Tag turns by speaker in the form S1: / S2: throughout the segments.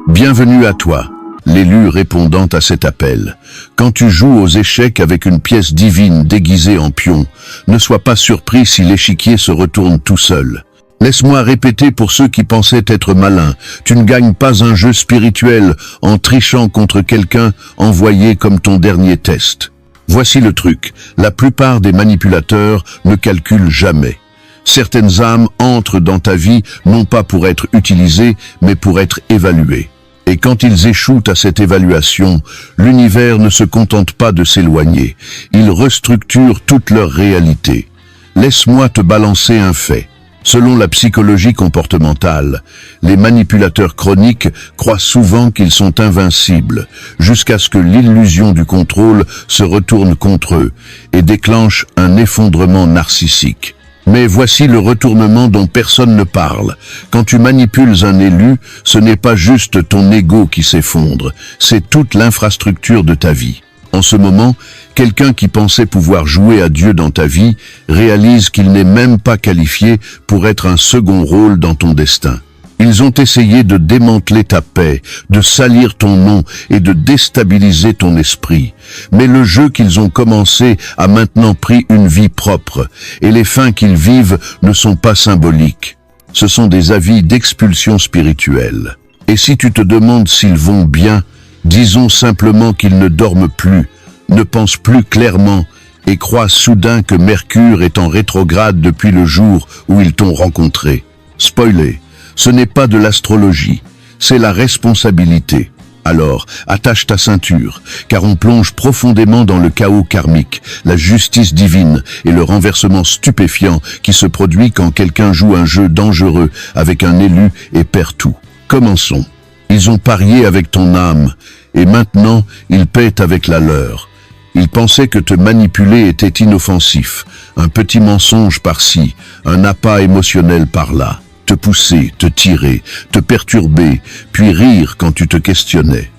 S1: Bienvenue à toi, l'élu répondant à cet appel. Quand tu joues aux échecs avec une pièce divine déguisée en pion, ne sois pas surpris si l'échiquier se retourne tout seul. Laisse-moi répéter pour ceux qui pensaient être malins, tu ne gagnes pas un jeu spirituel en trichant contre quelqu'un envoyé comme ton dernier test. Voici le truc, la plupart des manipulateurs ne calculent jamais. Certaines âmes entrent dans ta vie non pas pour être utilisées, mais pour être évaluées. Et quand ils échouent à cette évaluation, l'univers ne se contente pas de s'éloigner. Il restructure toute leur réalité. Laisse-moi te balancer un fait. Selon la psychologie comportementale, les manipulateurs chroniques croient souvent qu'ils sont invincibles, jusqu'à ce que l'illusion du contrôle se retourne contre eux et déclenche un effondrement narcissique. Mais voici le retournement dont personne ne parle. Quand tu manipules un élu, ce n'est pas juste ton ego qui s'effondre, c'est toute l'infrastructure de ta vie. En ce moment, quelqu'un qui pensait pouvoir jouer à Dieu dans ta vie réalise qu'il n'est même pas qualifié pour être un second rôle dans ton destin. Ils ont essayé de démanteler ta paix, de salir ton nom et de déstabiliser ton esprit. Mais le jeu qu'ils ont commencé a maintenant pris une vie propre, et les fins qu'ils vivent ne sont pas symboliques. Ce sont des avis d'expulsion spirituelle. Et si tu te demandes s'ils vont bien, disons simplement qu'ils ne dorment plus, ne pensent plus clairement et croient soudain que Mercure est en rétrograde depuis le jour où ils t'ont rencontré. Spoiler. Ce n'est pas de l'astrologie, c'est la responsabilité. Alors, attache ta ceinture, car on plonge profondément dans le chaos karmique, la justice divine et le renversement stupéfiant qui se produit quand quelqu'un joue un jeu dangereux avec un élu et perd tout. Commençons. Ils ont parié avec ton âme, et maintenant ils paient avec la leur. Ils pensaient que te manipuler était inoffensif, un petit mensonge par-ci, un appât émotionnel par-là. Te pousser, te tirer, te perturber, puis rire quand tu te questionnais.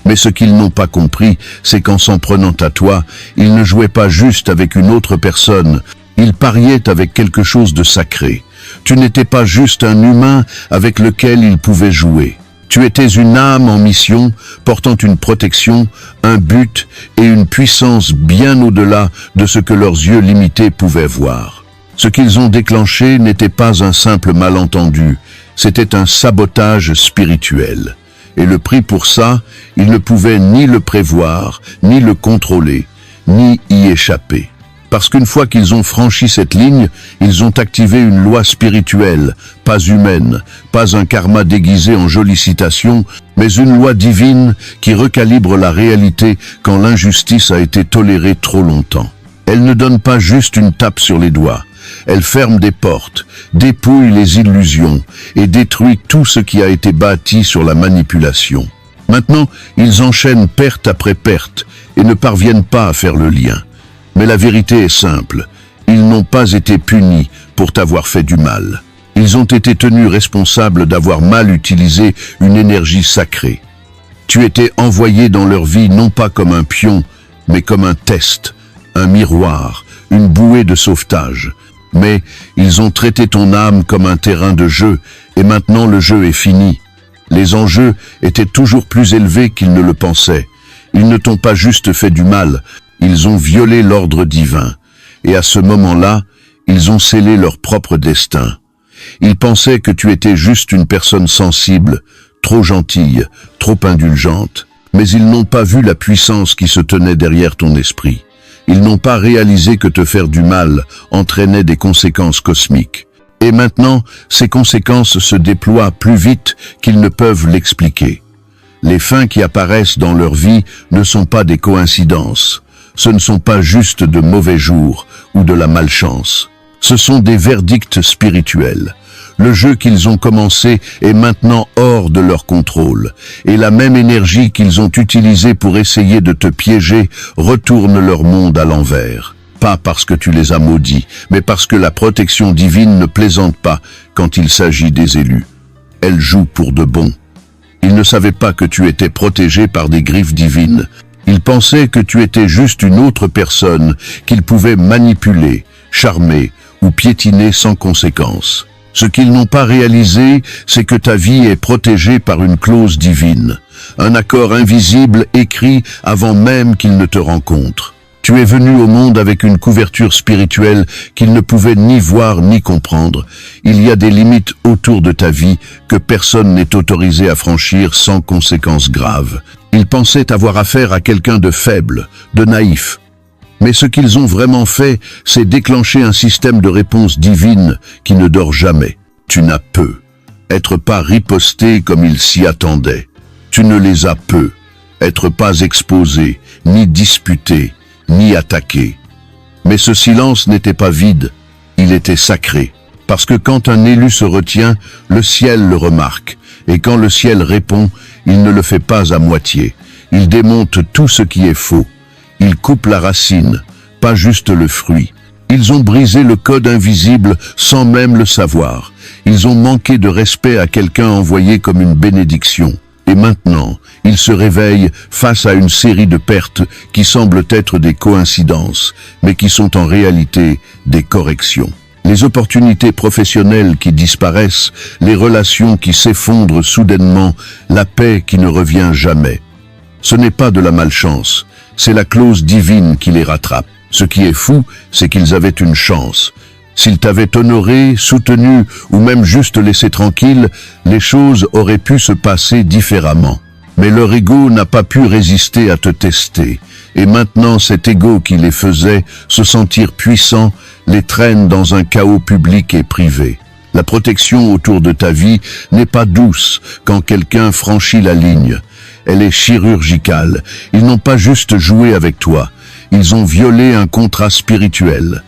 S1: Mais ce qu'ils n'ont pas compris, c'est qu'en s'en prenant à toi, ils ne jouaient pas juste avec une autre personne, ils pariaient avec quelque chose de sacré. Tu n'étais pas juste un humain avec lequel ils pouvaient jouer. Tu étais une âme en mission, portant une protection, un but et une puissance bien au-delà de ce que leurs yeux limités pouvaient voir. Ce qu'ils ont déclenché n'était pas un simple malentendu, c'était un sabotage spirituel. Et le prix pour ça, ils ne pouvaient ni le prévoir, ni le contrôler, ni y échapper. Parce qu'une fois qu'ils ont franchi cette ligne, ils ont activé une loi spirituelle, pas humaine, pas un karma déguisé en jolies citations, mais une loi divine qui recalibre la réalité quand l'injustice a été tolérée trop longtemps. Elle ne donne pas juste une tape sur les doigts. Elle ferme des portes, dépouille les illusions et détruit tout ce qui a été bâti sur la manipulation. Maintenant, ils enchaînent perte après perte et ne parviennent pas à faire le lien. Mais la vérité est simple, ils n'ont pas été punis pour t'avoir fait du mal. Ils ont été tenus responsables d'avoir mal utilisé une énergie sacrée. Tu étais envoyé dans leur vie non pas comme un pion, mais comme un test, un miroir, une bouée de sauvetage. Mais ils ont traité ton âme comme un terrain de jeu, et maintenant le jeu est fini. Les enjeux étaient toujours plus élevés qu'ils ne le pensaient. Ils ne t'ont pas juste fait du mal, ils ont violé l'ordre divin. Et à ce moment-là, ils ont scellé leur propre destin. Ils pensaient que tu étais juste une personne sensible, trop gentille, trop indulgente, mais ils n'ont pas vu la puissance qui se tenait derrière ton esprit. Ils n'ont pas réalisé que te faire du mal entraînait des conséquences cosmiques. Et maintenant, ces conséquences se déploient plus vite qu'ils ne peuvent l'expliquer. Les fins qui apparaissent dans leur vie ne sont pas des coïncidences. Ce ne sont pas juste de mauvais jours ou de la malchance. Ce sont des verdicts spirituels. Le jeu qu'ils ont commencé est maintenant hors de leur contrôle, et la même énergie qu'ils ont utilisée pour essayer de te piéger retourne leur monde à l'envers. Pas parce que tu les as maudits, mais parce que la protection divine ne plaisante pas quand il s'agit des élus. Elle joue pour de bon. Ils ne savaient pas que tu étais protégé par des griffes divines. Ils pensaient que tu étais juste une autre personne qu'ils pouvaient manipuler, charmer ou piétiner sans conséquence. Ce qu'ils n'ont pas réalisé, c'est que ta vie est protégée par une clause divine, un accord invisible écrit avant même qu'ils ne te rencontrent. Tu es venu au monde avec une couverture spirituelle qu'ils ne pouvaient ni voir ni comprendre. Il y a des limites autour de ta vie que personne n'est autorisé à franchir sans conséquences graves. Ils pensaient avoir affaire à quelqu'un de faible, de naïf. Mais ce qu'ils ont vraiment fait, c'est déclencher un système de réponse divine qui ne dort jamais. Tu n'as peu. Être pas riposté comme ils s'y attendaient. Tu ne les as peu. Être pas exposé, ni disputé, ni attaqué. Mais ce silence n'était pas vide, il était sacré. Parce que quand un élu se retient, le ciel le remarque. Et quand le ciel répond, il ne le fait pas à moitié. Il démonte tout ce qui est faux. Ils coupent la racine, pas juste le fruit. Ils ont brisé le code invisible sans même le savoir. Ils ont manqué de respect à quelqu'un envoyé comme une bénédiction. Et maintenant, ils se réveillent face à une série de pertes qui semblent être des coïncidences, mais qui sont en réalité des corrections. Les opportunités professionnelles qui disparaissent, les relations qui s'effondrent soudainement, la paix qui ne revient jamais. Ce n'est pas de la malchance. C'est la clause divine qui les rattrape. Ce qui est fou, c'est qu'ils avaient une chance. S'ils t'avaient honoré, soutenu ou même juste laissé tranquille, les choses auraient pu se passer différemment. Mais leur ego n'a pas pu résister à te tester. Et maintenant, cet ego qui les faisait se sentir puissants les traîne dans un chaos public et privé. La protection autour de ta vie n'est pas douce quand quelqu'un franchit la ligne. Elle est chirurgicale. Ils n'ont pas juste joué avec toi. Ils ont violé un contrat spirituel.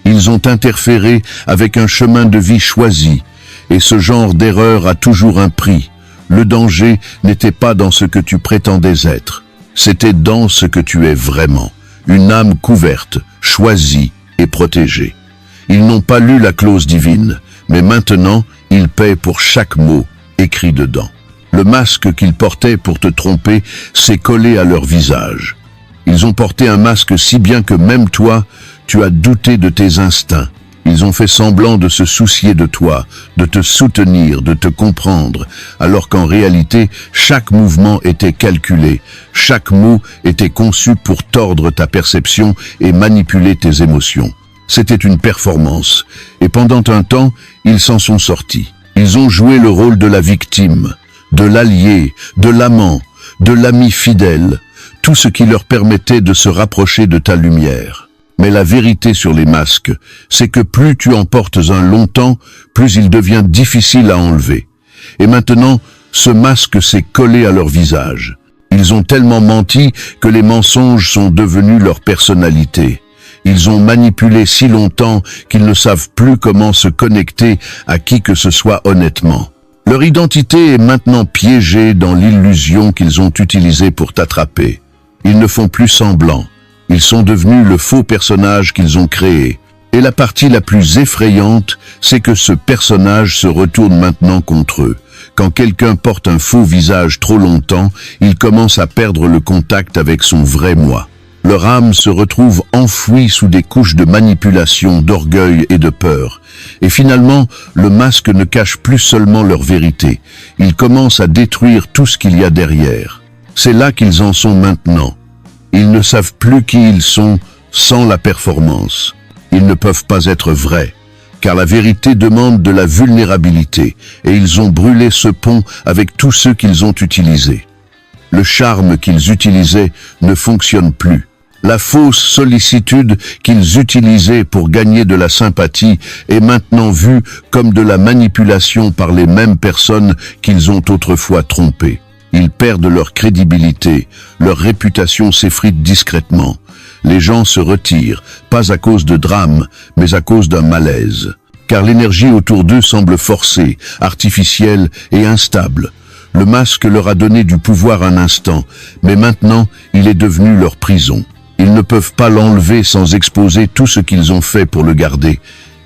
S1: Ils ont interféré avec un chemin de vie choisi. Et ce genre d'erreur a toujours un prix. Le danger n'était pas dans ce que tu prétendais être. C'était dans ce que tu es vraiment. Une âme couverte, choisie et protégée. Ils n'ont pas lu la clause divine, mais maintenant, ils paient pour chaque mot écrit dedans. Le masque qu'ils portaient pour te tromper s'est collé à leur visage. Ils ont porté un masque si bien que même toi, tu as douté de tes instincts. Ils ont fait semblant de se soucier de toi, de te soutenir, de te comprendre, alors qu'en réalité, chaque mouvement était calculé, chaque mot était conçu pour tordre ta perception et manipuler tes émotions. C'était une performance, et pendant un temps, ils s'en sont sortis. Ils ont joué le rôle de la victime, de l'allié, de l'amant, de l'ami fidèle, tout ce qui leur permettait de se rapprocher de ta lumière. Mais la vérité sur les masques, c'est que plus tu en portes un longtemps, plus il devient difficile à enlever. Et maintenant, ce masque s'est collé à leur visage. Ils ont tellement menti que les mensonges sont devenus leur personnalité. Ils ont manipulé si longtemps qu'ils ne savent plus comment se connecter à qui que ce soit honnêtement. Leur identité est maintenant piégée dans l'illusion qu'ils ont utilisée pour t'attraper. Ils ne font plus semblant. Ils sont devenus le faux personnage qu'ils ont créé. Et la partie la plus effrayante, c'est que ce personnage se retourne maintenant contre eux. Quand quelqu'un porte un faux visage trop longtemps, il commence à perdre le contact avec son vrai moi. Leur âme se retrouve enfouie sous des couches de manipulation, d'orgueil et de peur. Et finalement, le masque ne cache plus seulement leur vérité. Il commence à détruire tout ce qu'il y a derrière. C'est là qu'ils en sont maintenant. Ils ne savent plus qui ils sont sans la performance. Ils ne peuvent pas être vrais, car la vérité demande de la vulnérabilité, et ils ont brûlé ce pont avec tous ceux qu'ils ont utilisés. Le charme qu'ils utilisaient ne fonctionne plus. La fausse sollicitude qu'ils utilisaient pour gagner de la sympathie est maintenant vue comme de la manipulation par les mêmes personnes qu'ils ont autrefois trompées. Ils perdent leur crédibilité, leur réputation s'effrite discrètement. Les gens se retirent, pas à cause de drame, mais à cause d'un malaise. Car l'énergie autour d'eux semble forcée, artificielle et instable. Le masque leur a donné du pouvoir un instant, mais maintenant il est devenu leur prison. Ils ne peuvent pas l'enlever sans exposer tout ce qu'ils ont fait pour le garder.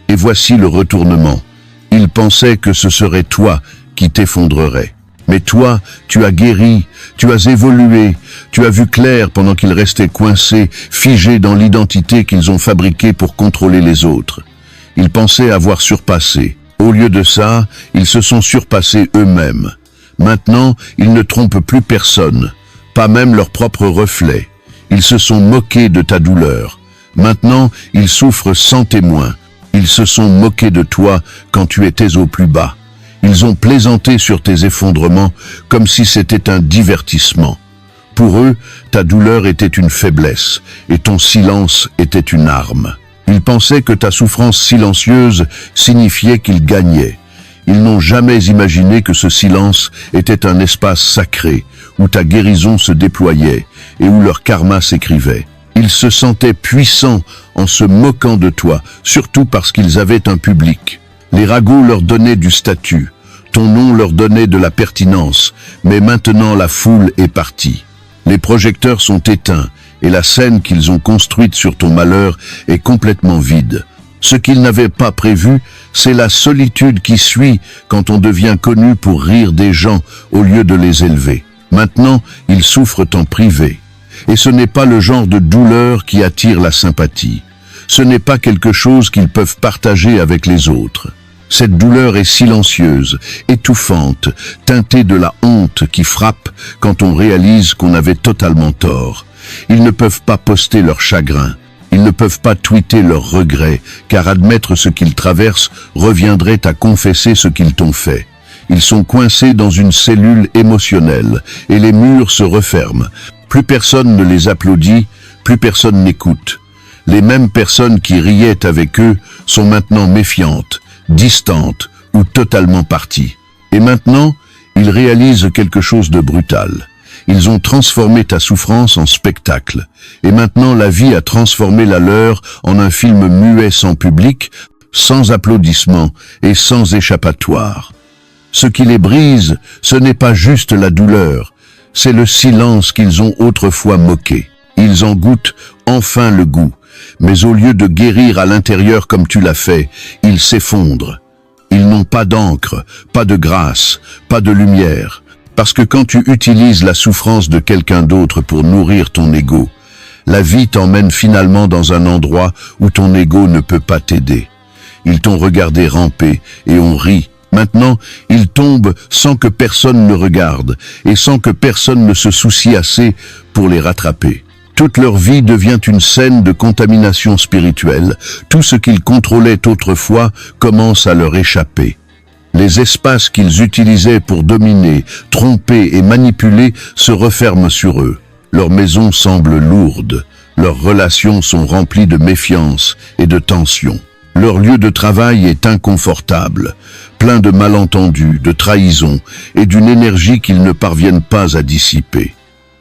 S1: Et voici le retournement. Ils pensaient que ce serait toi qui t'effondrerais. Mais toi, tu as guéri, tu as évolué, tu as vu clair pendant qu'ils restaient coincés, figés dans l'identité qu'ils ont fabriquée pour contrôler les autres. Ils pensaient avoir surpassé, Au lieu de ça, ils se sont surpassés eux-mêmes. Maintenant, ils ne trompent plus personne, pas même leur propre reflet. Ils se sont moqués de ta douleur. Maintenant, ils souffrent sans témoin. Ils se sont moqués de toi quand tu étais au plus bas. Ils ont plaisanté sur tes effondrements comme si c'était un divertissement. Pour eux, ta douleur était une faiblesse et ton silence était une arme. Ils pensaient que ta souffrance silencieuse signifiait qu'ils gagnaient. Ils n'ont jamais imaginé que ce silence était un espace sacré où ta guérison se déployait et où leur karma s'écrivait. Ils se sentaient puissants en se moquant de toi, surtout parce qu'ils avaient un public. Les ragots leur donnaient du statut, ton nom leur donnait de la pertinence, mais maintenant la foule est partie. Les projecteurs sont éteints et la scène qu'ils ont construite sur ton malheur est complètement vide. Ce qu'ils n'avaient pas prévu, c'est la solitude qui suit quand on devient connu pour rire des gens au lieu de les élever. Maintenant, ils souffrent en privé. Et ce n'est pas le genre de douleur qui attire la sympathie. Ce n'est pas quelque chose qu'ils peuvent partager avec les autres. Cette douleur est silencieuse, étouffante, teintée de la honte qui frappe quand on réalise qu'on avait totalement tort. Ils ne peuvent pas poster leur chagrin. Ils ne peuvent pas tweeter leurs regrets, car admettre ce qu'ils traversent reviendrait à confesser ce qu'ils t'ont fait. Ils sont coincés dans une cellule émotionnelle, et les murs se referment. Plus personne ne les applaudit, plus personne n'écoute. Les mêmes personnes qui riaient avec eux sont maintenant méfiantes, distantes ou totalement parties. Et maintenant, ils réalisent quelque chose de brutal. Ils ont transformé ta souffrance en spectacle. Et maintenant, la vie a transformé la leur en un film muet sans public, sans applaudissements et sans échappatoire. Ce qui les brise, ce n'est pas juste la douleur, c'est le silence qu'ils ont autrefois moqué. Ils en goûtent enfin le goût, mais au lieu de guérir à l'intérieur comme tu l'as fait, ils s'effondrent. Ils n'ont pas d'encre, pas de grâce, pas de lumière. Parce que quand tu utilises la souffrance de quelqu'un d'autre pour nourrir ton ego, la vie t'emmène finalement dans un endroit où ton ego ne peut pas t'aider. Ils t'ont regardé ramper et ont ri. Maintenant, ils tombent sans que personne ne regarde et sans que personne ne se soucie assez pour les rattraper. Toute leur vie devient une scène de contamination spirituelle. Tout ce qu'ils contrôlaient autrefois commence à leur échapper. Les espaces qu'ils utilisaient pour dominer, tromper et manipuler se referment sur eux. Leurs maisons semblent lourdes. Leurs relations sont remplies de méfiance et de tension. Leur lieu de travail est inconfortable, plein de malentendus, de trahisons et d'une énergie qu'ils ne parviennent pas à dissiper.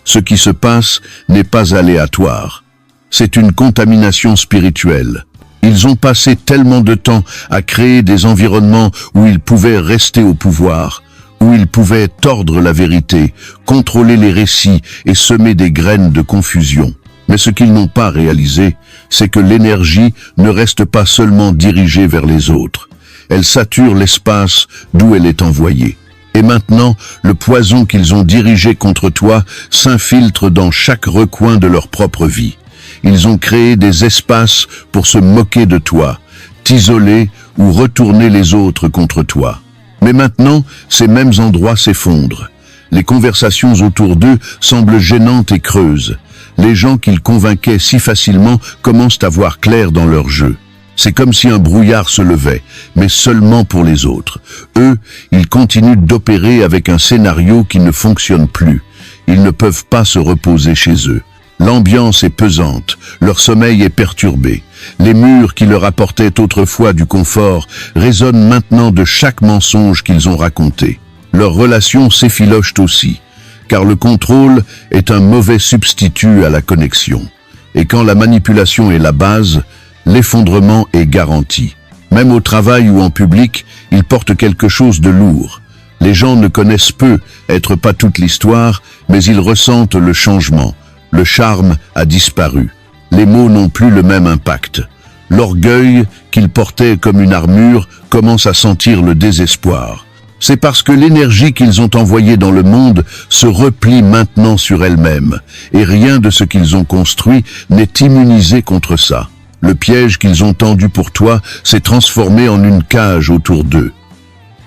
S1: Ce qui se passe n'est pas aléatoire. C'est une contamination spirituelle. Ils ont passé tellement de temps à créer des environnements où ils pouvaient rester au pouvoir, où ils pouvaient tordre la vérité, contrôler les récits et semer des graines de confusion. Mais ce qu'ils n'ont pas réalisé, c'est que l'énergie ne reste pas seulement dirigée vers les autres. Elle sature l'espace d'où elle est envoyée. Et maintenant, le poison qu'ils ont dirigé contre toi s'infiltre dans chaque recoin de leur propre vie. Ils ont créé des espaces pour se moquer de toi, t'isoler ou retourner les autres contre toi. Mais maintenant, ces mêmes endroits s'effondrent. Les conversations autour d'eux semblent gênantes et creuses. Les gens qu'ils convainquaient si facilement commencent à voir clair dans leur jeu. C'est comme si un brouillard se levait, mais seulement pour les autres. Eux, ils continuent d'opérer avec un scénario qui ne fonctionne plus. Ils ne peuvent pas se reposer chez eux. L'ambiance est pesante, leur sommeil est perturbé. Les murs qui leur apportaient autrefois du confort résonnent maintenant de chaque mensonge qu'ils ont raconté. Leurs relations s'effilochent aussi, car le contrôle est un mauvais substitut à la connexion. Et quand la manipulation est la base, l'effondrement est garanti. Même au travail ou en public, ils portent quelque chose de lourd. Les gens ne connaissent peu, être pas toute l'histoire, mais ils ressentent le changement. Le charme a disparu. Les mots n'ont plus le même impact. L'orgueil qu'ils portaient comme une armure commence à sentir le désespoir. C'est parce que l'énergie qu'ils ont envoyée dans le monde se replie maintenant sur elle-même, et rien de ce qu'ils ont construit n'est immunisé contre ça. Le piège qu'ils ont tendu pour toi s'est transformé en une cage autour d'eux.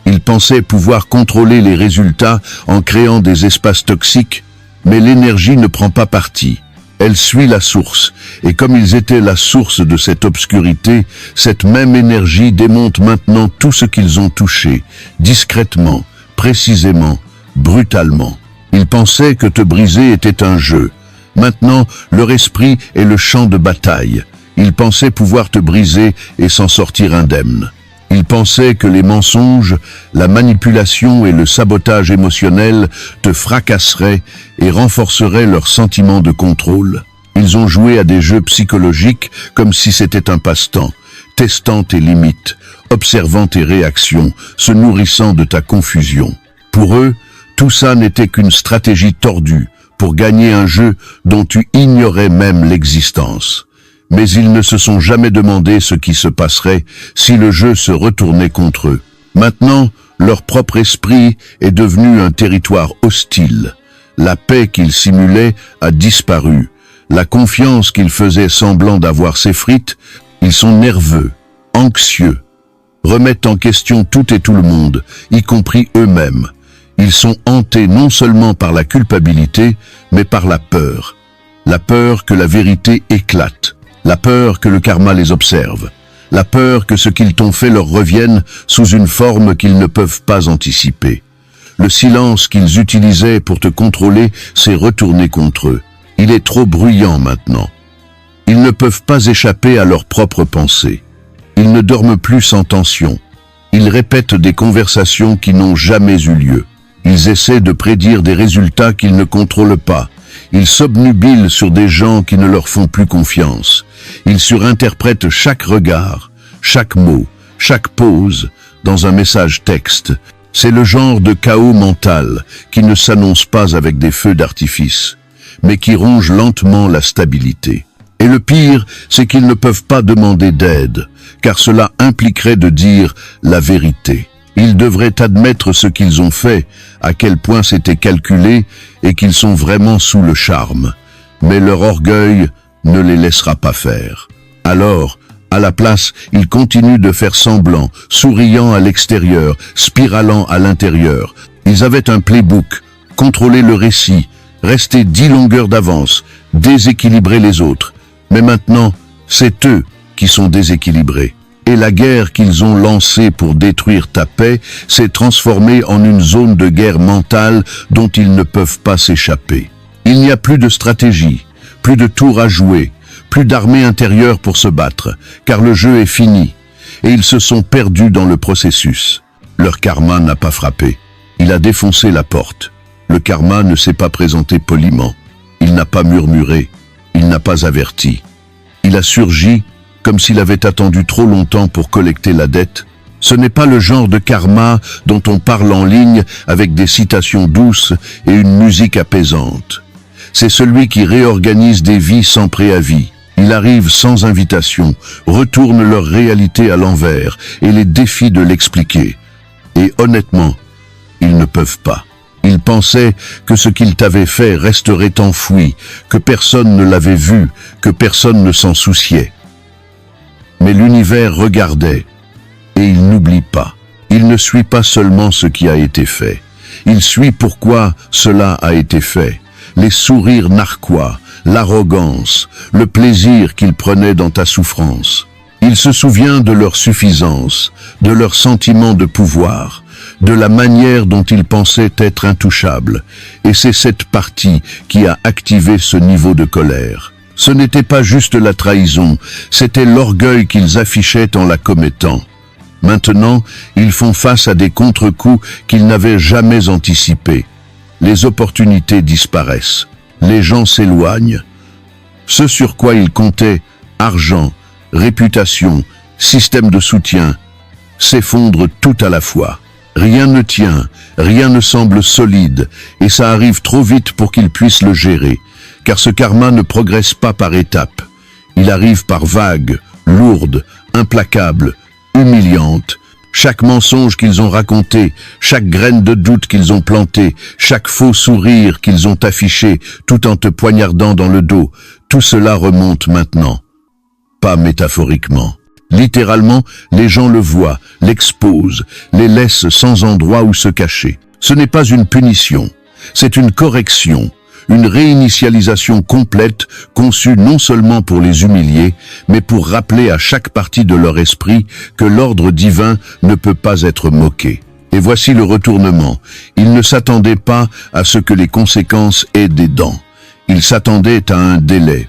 S1: Ils pensaient pouvoir contrôler les résultats en créant des espaces toxiques, mais l'énergie ne prend pas parti. Elle suit la source, et comme ils étaient la source de cette obscurité, cette même énergie démonte maintenant tout ce qu'ils ont touché, discrètement, précisément, brutalement. Ils pensaient que te briser était un jeu. Maintenant, leur esprit est le champ de bataille. Ils pensaient pouvoir te briser et s'en sortir indemnes. Ils pensaient que les mensonges, la manipulation et le sabotage émotionnel te fracasseraient et renforceraient leur sentiment de contrôle. Ils ont joué à des jeux psychologiques comme si c'était un passe-temps, testant tes limites, observant tes réactions, se nourrissant de ta confusion. Pour eux, tout ça n'était qu'une stratégie tordue pour gagner un jeu dont tu ignorais même l'existence. Mais ils ne se sont jamais demandé ce qui se passerait si le jeu se retournait contre eux. Maintenant, leur propre esprit est devenu un territoire hostile. La paix qu'ils simulaient a disparu. La confiance qu'ils faisaient semblant d'avoir s'effrite. Ils sont nerveux, anxieux, remettent en question tout et tout le monde, y compris eux-mêmes. Ils sont hantés non seulement par la culpabilité, mais par la peur. La peur que la vérité éclate. La peur que le karma les observe, la peur que ce qu'ils t'ont fait leur revienne sous une forme qu'ils ne peuvent pas anticiper. Le silence qu'ils utilisaient pour te contrôler s'est retourné contre eux. Il est trop bruyant maintenant. Ils ne peuvent pas échapper à leurs propres pensées. Ils ne dorment plus sans tension. Ils répètent des conversations qui n'ont jamais eu lieu. Ils essaient de prédire des résultats qu'ils ne contrôlent pas. Ils s'obnubilent sur des gens qui ne leur font plus confiance. Ils surinterprètent chaque regard, chaque mot, chaque pause dans un message texte. C'est le genre de chaos mental qui ne s'annonce pas avec des feux d'artifice, mais qui ronge lentement la stabilité. Et le pire, c'est qu'ils ne peuvent pas demander d'aide, car cela impliquerait de dire la vérité. Ils devraient admettre ce qu'ils ont fait, à quel point c'était calculé et qu'ils sont vraiment sous le charme. Mais leur orgueil ne les laissera pas faire. Alors, à la place, ils continuent de faire semblant, souriant à l'extérieur, spiralant à l'intérieur. Ils avaient un playbook, contrôler le récit, rester 10 longueurs d'avance, déséquilibrer les autres. Mais maintenant, c'est eux qui sont déséquilibrés. Et la guerre qu'ils ont lancée pour détruire ta paix s'est transformée en une zone de guerre mentale dont ils ne peuvent pas s'échapper. Il n'y a plus de stratégie, plus de tours à jouer, plus d'armée intérieure pour se battre, car le jeu est fini, et ils se sont perdus dans le processus. Leur karma n'a pas frappé. Il a défoncé la porte. Le karma ne s'est pas présenté poliment. Il n'a pas murmuré. Il n'a pas averti. Il a surgi comme s'il avait attendu trop longtemps pour collecter la dette. Ce n'est pas le genre de karma dont on parle en ligne avec des citations douces et une musique apaisante. C'est celui qui réorganise des vies sans préavis. Il arrive sans invitation, retourne leur réalité à l'envers et les défie de l'expliquer. Et honnêtement, ils ne peuvent pas. Ils pensaient que ce qu'ils t'avaient fait resterait enfoui, que personne ne l'avait vu, que personne ne s'en souciait. Mais l'univers regardait, et il n'oublie pas. Il ne suit pas seulement ce qui a été fait. Il suit pourquoi cela a été fait. Les sourires narquois, l'arrogance, le plaisir qu'ils prenaient dans ta souffrance. Il se souvient de leur suffisance, de leur sentiment de pouvoir, de la manière dont ils pensaient être intouchables. Et c'est cette partie qui a activé ce niveau de colère. Ce n'était pas juste la trahison, c'était l'orgueil qu'ils affichaient en la commettant. Maintenant, ils font face à des contre-coups qu'ils n'avaient jamais anticipés. Les opportunités disparaissent, les gens s'éloignent. Ce sur quoi ils comptaient, argent, réputation, système de soutien, s'effondre tout à la fois. Rien ne tient, rien ne semble solide, et ça arrive trop vite pour qu'ils puissent le gérer. Car ce karma ne progresse pas par étapes. Il arrive par vagues, lourdes, implacables, humiliantes. Chaque mensonge qu'ils ont raconté, chaque graine de doute qu'ils ont planté, chaque faux sourire qu'ils ont affiché tout en te poignardant dans le dos, tout cela remonte maintenant. pas métaphoriquement. Littéralement, les gens le voient, l'exposent, les laissent sans endroit où se cacher. Ce n'est pas une punition, c'est une correction, une réinitialisation complète conçue non seulement pour les humilier, mais pour rappeler à chaque partie de leur esprit que l'ordre divin ne peut pas être moqué. Et voici le retournement. Ils ne s'attendaient pas à ce que les conséquences aient des dents. Ils s'attendaient à un délai,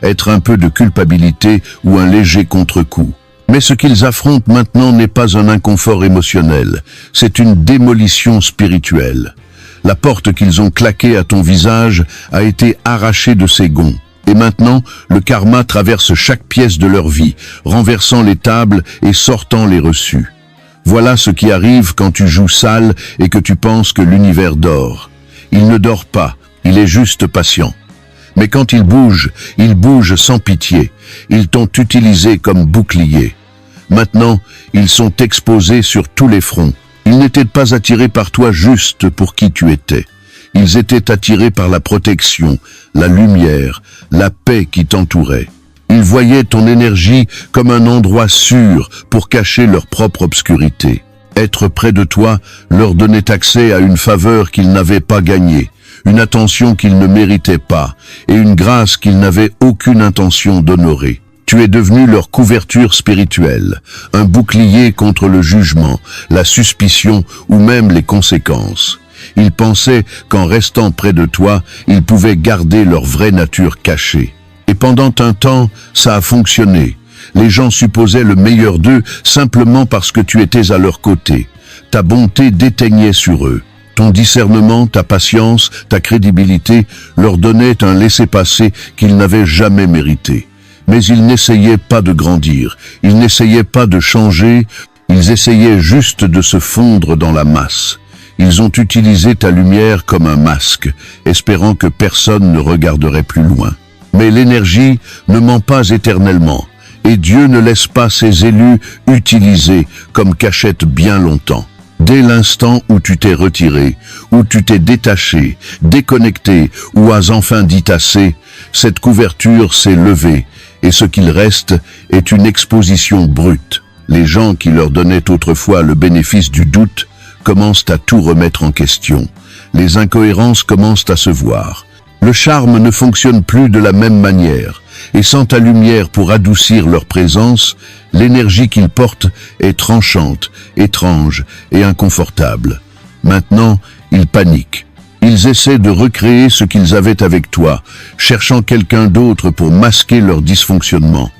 S1: être un peu de culpabilité ou un léger contre-coup. Mais ce qu'ils affrontent maintenant n'est pas un inconfort émotionnel, c'est une démolition spirituelle. La porte qu'ils ont claquée à ton visage a été arrachée de ses gonds. Et maintenant, le karma traverse chaque pièce de leur vie, renversant les tables et sortant les reçus. Voilà ce qui arrive quand tu joues sale et que tu penses que l'univers dort. Il ne dort pas, il est juste patient. Mais quand il bouge sans pitié. Ils t'ont utilisé comme bouclier. Maintenant, ils sont exposés sur tous les fronts. Ils n'étaient pas attirés par toi juste pour qui tu étais. Ils étaient attirés par la protection, la lumière, la paix qui t'entourait. Ils voyaient ton énergie comme un endroit sûr pour cacher leur propre obscurité. Être près de toi leur donnait accès à une faveur qu'ils n'avaient pas gagnée, une attention qu'ils ne méritaient pas et une grâce qu'ils n'avaient aucune intention d'honorer. Tu es devenu leur couverture spirituelle, un bouclier contre le jugement, la suspicion ou même les conséquences. Ils pensaient qu'en restant près de toi, ils pouvaient garder leur vraie nature cachée. Et pendant un temps, ça a fonctionné. Les gens supposaient le meilleur d'eux simplement parce que tu étais à leur côté. Ta bonté déteignait sur eux. Ton discernement, ta patience, ta crédibilité leur donnaient un laissez-passer qu'ils n'avaient jamais mérité. Mais ils n'essayaient pas de grandir, ils n'essayaient pas de changer, ils essayaient juste de se fondre dans la masse. Ils ont utilisé ta lumière comme un masque, espérant que personne ne regarderait plus loin. Mais l'énergie ne ment pas éternellement, et Dieu ne laisse pas ses élus utilisés comme cachette bien longtemps. Dès l'instant où tu t'es retiré, où tu t'es détaché, déconnecté, ou as enfin dit assez, cette couverture s'est levée, et ce qu'il reste est une exposition brute. Les gens qui leur donnaient autrefois le bénéfice du doute commencent à tout remettre en question. Les incohérences commencent à se voir. Le charme ne fonctionne plus de la même manière, et sans ta lumière pour adoucir leur présence, l'énergie qu'ils portent est tranchante, étrange et inconfortable. Maintenant, ils paniquent. Ils essaient de recréer ce qu'ils avaient avec toi, cherchant quelqu'un d'autre pour masquer leur dysfonctionnement.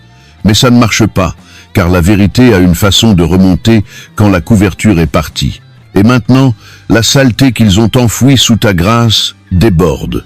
S1: Mais ça ne marche pas, car la vérité a une façon de remonter quand la couverture est partie. Et maintenant, la saleté qu'ils ont enfouie sous ta grâce déborde.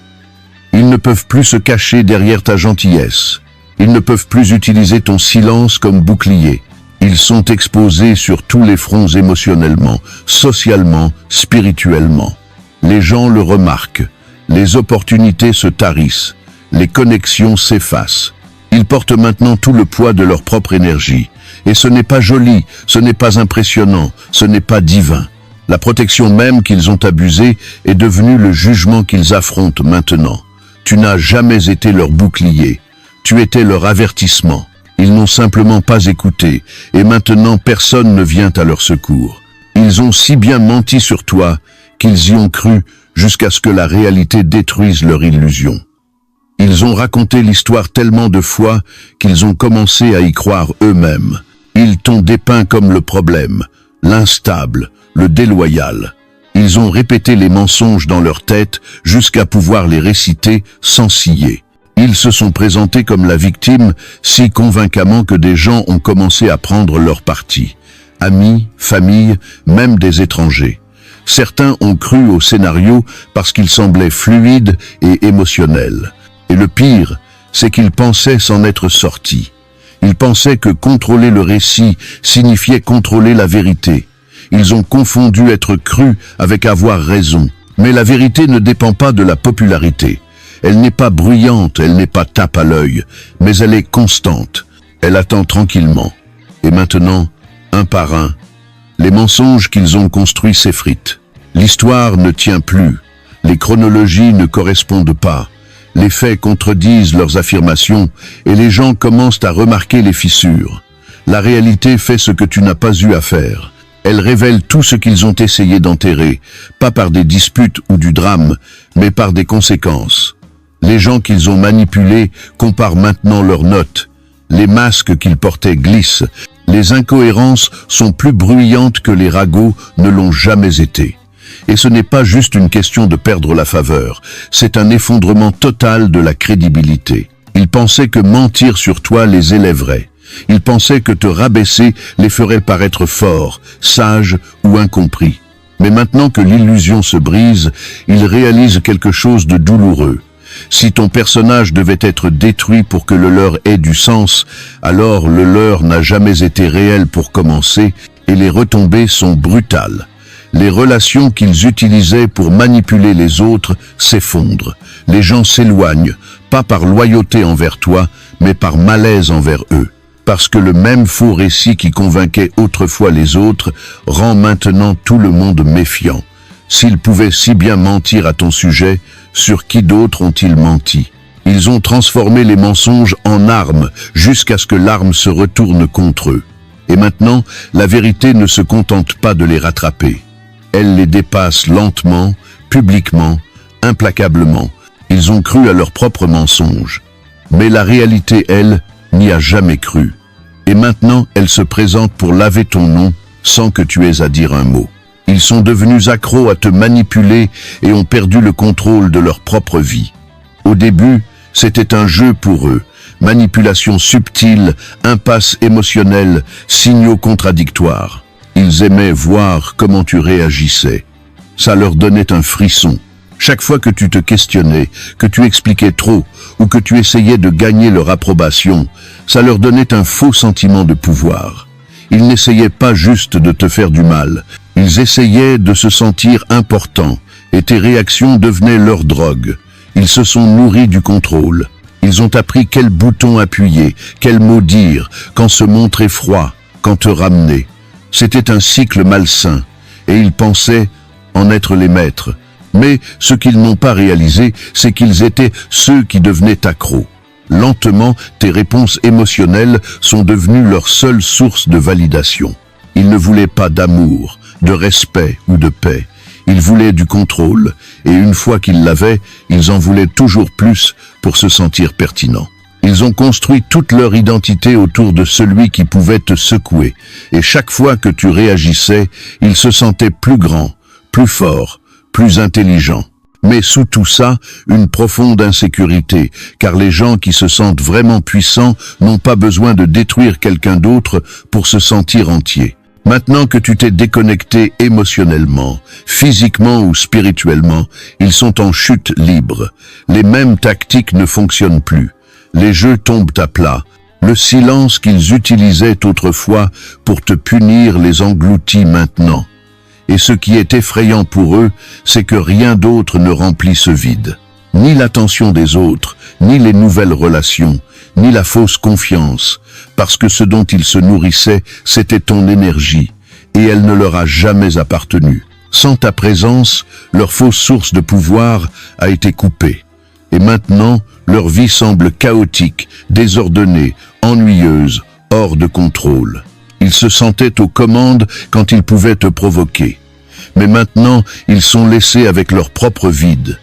S1: Ils ne peuvent plus se cacher derrière ta gentillesse. Ils ne peuvent plus utiliser ton silence comme bouclier. Ils sont exposés sur tous les fronts émotionnellement, socialement, spirituellement. Les gens le remarquent, les opportunités se tarissent, les connexions s'effacent. Ils portent maintenant tout le poids de leur propre énergie. Et ce n'est pas joli, ce n'est pas impressionnant, ce n'est pas divin. La protection même qu'ils ont abusée est devenue le jugement qu'ils affrontent maintenant. Tu n'as jamais été leur bouclier, tu étais leur avertissement. Ils n'ont simplement pas écouté, et maintenant personne ne vient à leur secours. Ils ont si bien menti sur toi qu'ils y ont cru jusqu'à ce que la réalité détruise leur illusion. Ils ont raconté l'histoire tellement de fois qu'ils ont commencé à y croire eux-mêmes. Ils t'ont dépeint comme le problème, l'instable, le déloyal. Ils ont répété les mensonges dans leur tête jusqu'à pouvoir les réciter sans ciller. Ils se sont présentés comme la victime si convaincamment que des gens ont commencé à prendre leur parti. Amis, famille, même des étrangers. Certains ont cru au scénario parce qu'il semblait fluide et émotionnel. Et le pire, c'est qu'ils pensaient s'en être sortis. Ils pensaient que contrôler le récit signifiait contrôler la vérité. Ils ont confondu être cru avec avoir raison. Mais la vérité ne dépend pas de la popularité. Elle n'est pas bruyante, elle n'est pas tape à l'œil, mais elle est constante. Elle attend tranquillement. Et maintenant, un par un, les mensonges qu'ils ont construits s'effritent. L'histoire ne tient plus. Les chronologies ne correspondent pas. Les faits contredisent leurs affirmations et les gens commencent à remarquer les fissures. La réalité fait ce que tu n'as pas eu à faire. Elle révèle tout ce qu'ils ont essayé d'enterrer, pas par des disputes ou du drame, mais par des conséquences. Les gens qu'ils ont manipulés comparent maintenant leurs notes. Les masques qu'ils portaient glissent. Les incohérences sont plus bruyantes que les ragots ne l'ont jamais été. Et ce n'est pas juste une question de perdre la faveur, c'est un effondrement total de la crédibilité. Ils pensaient que mentir sur toi les élèverait. Ils pensaient que te rabaisser les ferait paraître forts, sages ou incompris. Mais maintenant que l'illusion se brise, ils réalisent quelque chose de douloureux. Si ton personnage devait être détruit pour que le leur ait du sens, alors le leur n'a jamais été réel pour commencer et les retombées sont brutales. Les relations qu'ils utilisaient pour manipuler les autres s'effondrent. Les gens s'éloignent, pas par loyauté envers toi, mais par malaise envers eux. Parce que le même faux récit qui convainquait autrefois les autres rend maintenant tout le monde méfiant. S'ils pouvaient si bien mentir à ton sujet, sur qui d'autres ont-ils menti? Ils ont transformé les mensonges en armes jusqu'à ce que l'arme se retourne contre eux. Et maintenant, la vérité ne se contente pas de les rattraper. Elle les dépasse lentement, publiquement, implacablement. Ils ont cru à leurs propres mensonges. Mais la réalité, elle, n'y a jamais cru. Et maintenant, elle se présente pour laver ton nom sans que tu aies à dire un mot. Ils sont devenus accros à te manipuler et ont perdu le contrôle de leur propre vie. Au début, c'était un jeu pour eux. Manipulation subtile, impasse émotionnelle, signaux contradictoires. Ils aimaient voir comment tu réagissais. Ça leur donnait un frisson. Chaque fois que tu te questionnais, que tu expliquais trop ou que tu essayais de gagner leur approbation, ça leur donnait un faux sentiment de pouvoir. Ils n'essayaient pas juste de te faire du mal, ils essayaient de se sentir importants et tes réactions devenaient leur drogue. Ils se sont nourris du contrôle. Ils ont appris quel bouton appuyer, quel mot dire, quand se montrer froid, quand te ramener. C'était un cycle malsain et ils pensaient en être les maîtres. Mais ce qu'ils n'ont pas réalisé, c'est qu'ils étaient ceux qui devenaient accros. Lentement, tes réponses émotionnelles sont devenues leur seule source de validation. Ils ne voulaient pas d'amour, de respect ou de paix. Ils voulaient du contrôle, et une fois qu'ils l'avaient, ils en voulaient toujours plus pour se sentir pertinents. Ils ont construit toute leur identité autour de celui qui pouvait te secouer, et chaque fois que tu réagissais, ils se sentaient plus grands, plus forts, plus intelligents. Mais sous tout ça, une profonde insécurité, car les gens qui se sentent vraiment puissants n'ont pas besoin de détruire quelqu'un d'autre pour se sentir entier. Maintenant que tu t'es déconnecté émotionnellement, physiquement ou spirituellement, ils sont en chute libre. Les mêmes tactiques ne fonctionnent plus. Les jeux tombent à plat. Le silence qu'ils utilisaient autrefois pour te punir les engloutit maintenant. Et ce qui est effrayant pour eux, c'est que rien d'autre ne remplit ce vide. Ni l'attention des autres, ni les nouvelles relations, ni la fausse confiance, parce que ce dont ils se nourrissaient, c'était ton énergie, et elle ne leur a jamais appartenu. Sans ta présence, leur fausse source de pouvoir a été coupée. Et maintenant, leur vie semble chaotique, désordonnée, ennuyeuse, hors de contrôle. Ils se sentaient aux commandes quand ils pouvaient te provoquer. Mais maintenant, ils sont laissés avec leur propre vide.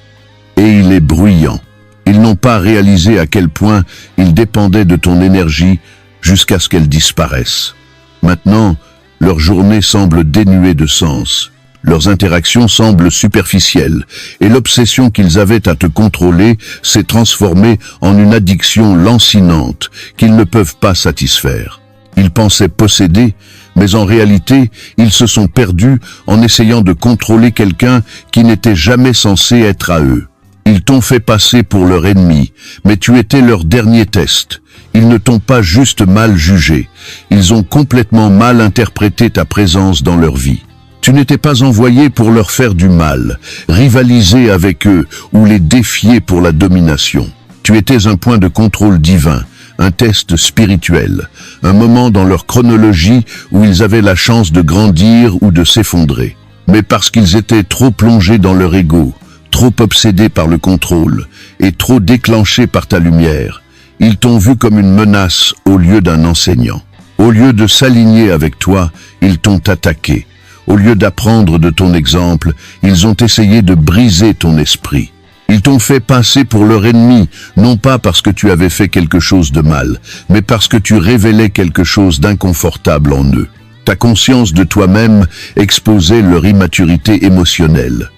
S1: Et il est bruyant. Ils n'ont pas réalisé à quel point ils dépendaient de ton énergie jusqu'à ce qu'elle disparaisse. Maintenant, leur journée semble dénuée de sens. Leurs interactions semblent superficielles et l'obsession qu'ils avaient à te contrôler s'est transformée en une addiction lancinante qu'ils ne peuvent pas satisfaire. Ils pensaient posséder, mais en réalité, ils se sont perdus en essayant de contrôler quelqu'un qui n'était jamais censé être à eux. Ils t'ont fait passer pour leur ennemi, mais tu étais leur dernier test. Ils ne t'ont pas juste mal jugé, ils ont complètement mal interprété ta présence dans leur vie. Tu n'étais pas envoyé pour leur faire du mal, rivaliser avec eux ou les défier pour la domination. Tu étais un point de contrôle divin, un test spirituel, un moment dans leur chronologie où ils avaient la chance de grandir ou de s'effondrer. Mais parce qu'ils étaient trop plongés dans leur ego, trop obsédés par le contrôle et trop déclenchés par ta lumière. Ils t'ont vu comme une menace au lieu d'un enseignant. Au lieu de s'aligner avec toi, ils t'ont attaqué. Au lieu d'apprendre de ton exemple, ils ont essayé de briser ton esprit. Ils t'ont fait passer pour leur ennemi, non pas parce que tu avais fait quelque chose de mal, mais parce que tu révélais quelque chose d'inconfortable en eux. Ta conscience de toi-même exposait leur immaturité émotionnelle.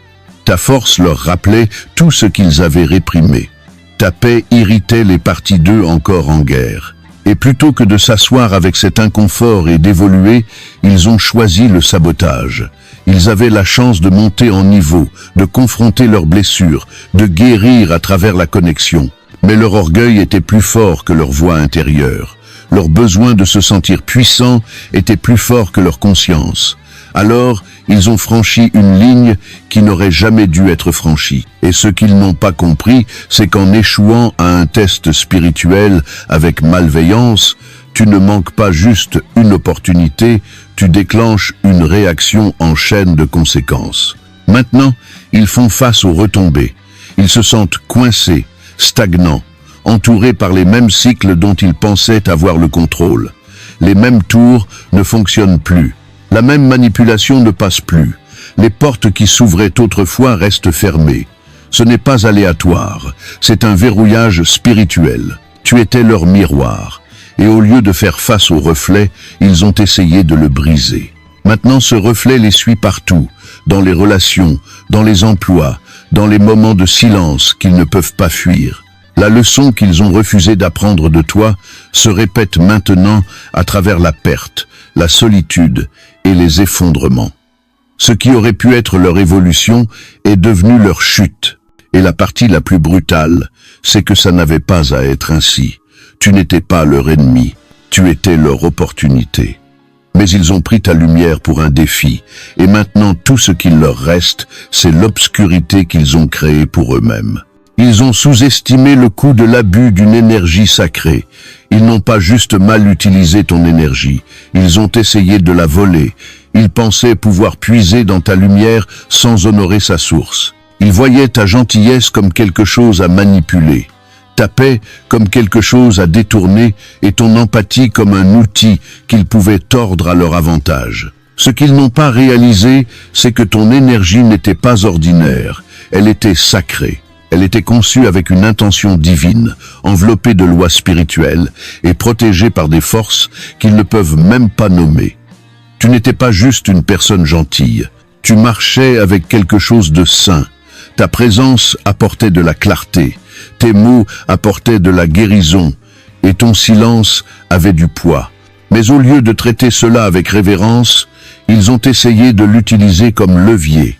S1: Ta force leur rappelait tout ce qu'ils avaient réprimé. Ta paix irritait les parties d'eux encore en guerre. Et plutôt que de s'asseoir avec cet inconfort et d'évoluer, ils ont choisi le sabotage. Ils avaient la chance de monter en niveau, de confronter leurs blessures, de guérir à travers la connexion. Mais leur orgueil était plus fort que leur voix intérieure. Leur besoin de se sentir puissant était plus fort que leur conscience. Alors, ils ont franchi une ligne qui n'aurait jamais dû être franchie. Et ce qu'ils n'ont pas compris, c'est qu'en échouant à un test spirituel avec malveillance, tu ne manques pas juste une opportunité, tu déclenches une réaction en chaîne de conséquences. Maintenant, ils font face aux retombées. Ils se sentent coincés, stagnants, entourés par les mêmes cycles dont ils pensaient avoir le contrôle. Les mêmes tours ne fonctionnent plus. La même manipulation ne passe plus. Les portes qui s'ouvraient autrefois restent fermées. Ce n'est pas aléatoire, c'est un verrouillage spirituel. Tu étais leur miroir. Et au lieu de faire face au reflet, ils ont essayé de le briser. Maintenant, ce reflet les suit partout, dans les relations, dans les emplois, dans les moments de silence qu'ils ne peuvent pas fuir. La leçon qu'ils ont refusé d'apprendre de toi se répète maintenant à travers la perte, la solitude et les effondrements. Ce qui aurait pu être leur évolution est devenu leur chute. Et la partie la plus brutale, c'est que ça n'avait pas à être ainsi. Tu n'étais pas leur ennemi, tu étais leur opportunité. Mais ils ont pris ta lumière pour un défi, et maintenant tout ce qu'il leur reste, c'est l'obscurité qu'ils ont créée pour eux-mêmes. Ils ont sous-estimé le coût de l'abus d'une énergie sacrée. Ils n'ont pas juste mal utilisé ton énergie, ils ont essayé de la voler. Ils pensaient pouvoir puiser dans ta lumière sans honorer sa source. Ils voyaient ta gentillesse comme quelque chose à manipuler, ta paix comme quelque chose à détourner et ton empathie comme un outil qu'ils pouvaient tordre à leur avantage. Ce qu'ils n'ont pas réalisé, c'est que ton énergie n'était pas ordinaire, elle était sacrée. Elle était conçue avec une intention divine, enveloppée de lois spirituelles et protégée par des forces qu'ils ne peuvent même pas nommer. Tu n'étais pas juste une personne gentille, tu marchais avec quelque chose de saint. Ta présence apportait de la clarté, tes mots apportaient de la guérison et ton silence avait du poids. Mais au lieu de traiter cela avec révérence, ils ont essayé de l'utiliser comme levier.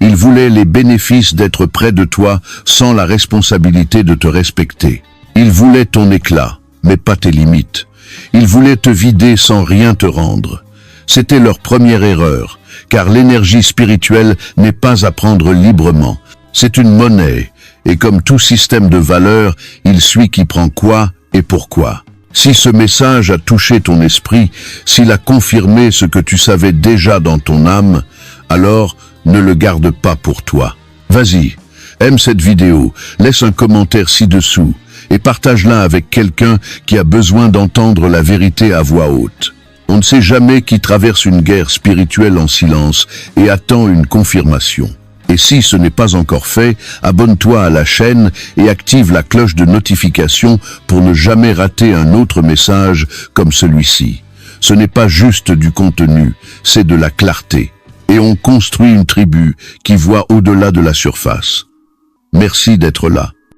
S1: Ils voulaient les bénéfices d'être près de toi sans la responsabilité de te respecter. Ils voulaient ton éclat, mais pas tes limites. Ils voulaient te vider sans rien te rendre. C'était leur première erreur, car l'énergie spirituelle n'est pas à prendre librement. C'est une monnaie, et comme tout système de valeurs, il suit qui prend quoi et pourquoi. Si ce message a touché ton esprit, s'il a confirmé ce que tu savais déjà dans ton âme, alors ne le garde pas pour toi. Vas-y, aime cette vidéo, laisse un commentaire ci-dessous et partage-la avec quelqu'un qui a besoin d'entendre la vérité à voix haute. On ne sait jamais qui traverse une guerre spirituelle en silence et attend une confirmation. Et si ce n'est pas encore fait, abonne-toi à la chaîne et active la cloche de notification pour ne jamais rater un autre message comme celui-ci. Ce n'est pas juste du contenu, c'est de la clarté. Et on construit une tribu qui voit au-delà de la surface. Merci d'être là.